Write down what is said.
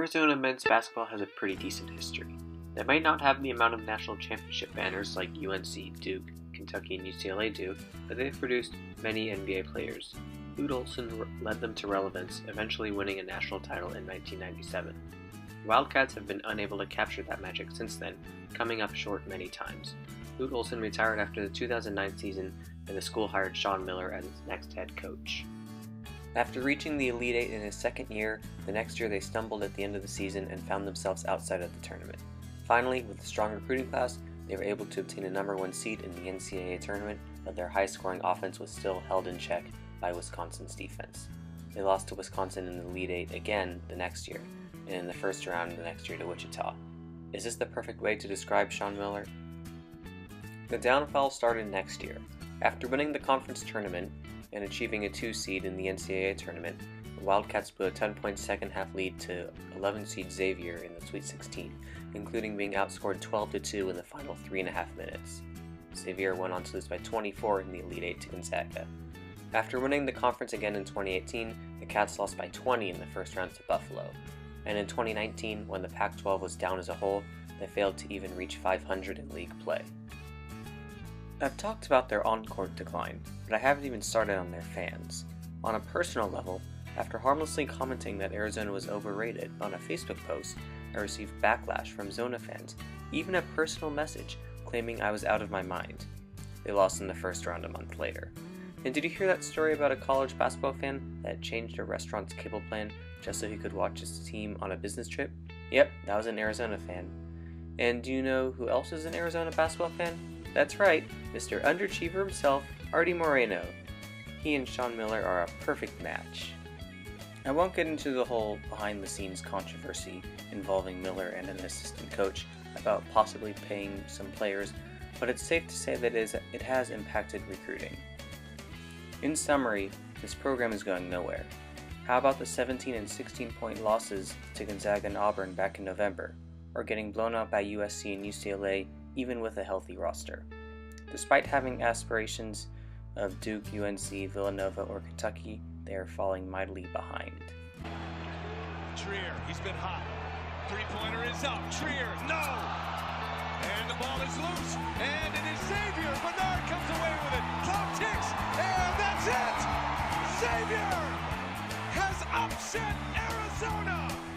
Arizona men's basketball has a pretty decent history. They might not have the amount of national championship banners like UNC, Duke, Kentucky, and UCLA do, but they've produced many NBA players. Lute Olson led them to relevance, eventually winning a national title in 1997. The Wildcats have been unable to capture that magic since then, coming up short many times. Lute Olson retired after the 2009 season, and the school hired Sean Miller as its next head coach. After reaching the Elite Eight in his second year, the next year they stumbled at the end of the season and found themselves outside of the tournament. Finally, with a strong recruiting class, they were able to obtain a number 1 seed in the NCAA tournament, but their high-scoring offense was still held in check by Wisconsin's defense. They lost to Wisconsin in the Elite Eight again the next year, and in the first round the next year to Wichita. Is this the perfect way to describe Sean Miller? The downfall started next year. After winning the conference tournament and achieving a 2 seed in the NCAA tournament, the Wildcats blew a 10-point second-half lead to 11 seed Xavier in the Sweet 16, including being outscored 12-2 in the final 3.5 minutes. Xavier went on to lose by 24 in the Elite Eight to Gonzaga. After winning the conference again in 2018, the Cats lost by 20 in the first round to Buffalo. And in 2019, when the Pac-12 was down as a whole, they failed to even reach 500 in league play. I've talked about their on-court decline, but I haven't even started on their fans. On a personal level, after harmlessly commenting that Arizona was overrated on a Facebook post, I received backlash from Zona fans, even a personal message claiming I was out of my mind. They lost in the first round a month later. And did you hear that story about a college basketball fan that changed a restaurant's cable plan just so he could watch his team on a business trip? Yep, that was an Arizona fan. And do you know who else is an Arizona basketball fan? That's right, Mr. Underachiever himself, Arte Moreno. He and Sean Miller are a perfect match. I won't get into the whole behind-the-scenes controversy involving Miller and an assistant coach about possibly paying some players, but it's safe to say that it has impacted recruiting. In summary, this program is going nowhere. How about the 17 and 16-point losses to Gonzaga and Auburn back in November, or getting blown out by USC and UCLA even with a healthy roster? Despite having aspirations of Duke, UNC, Villanova, or Kentucky, they are falling mightily behind. Trier, he's been hot. Three-pointer is up. Trier, no! And the ball is loose. And it is Xavier. Bernard comes away with it. Clock ticks. And that's it! Xavier has upset Arizona!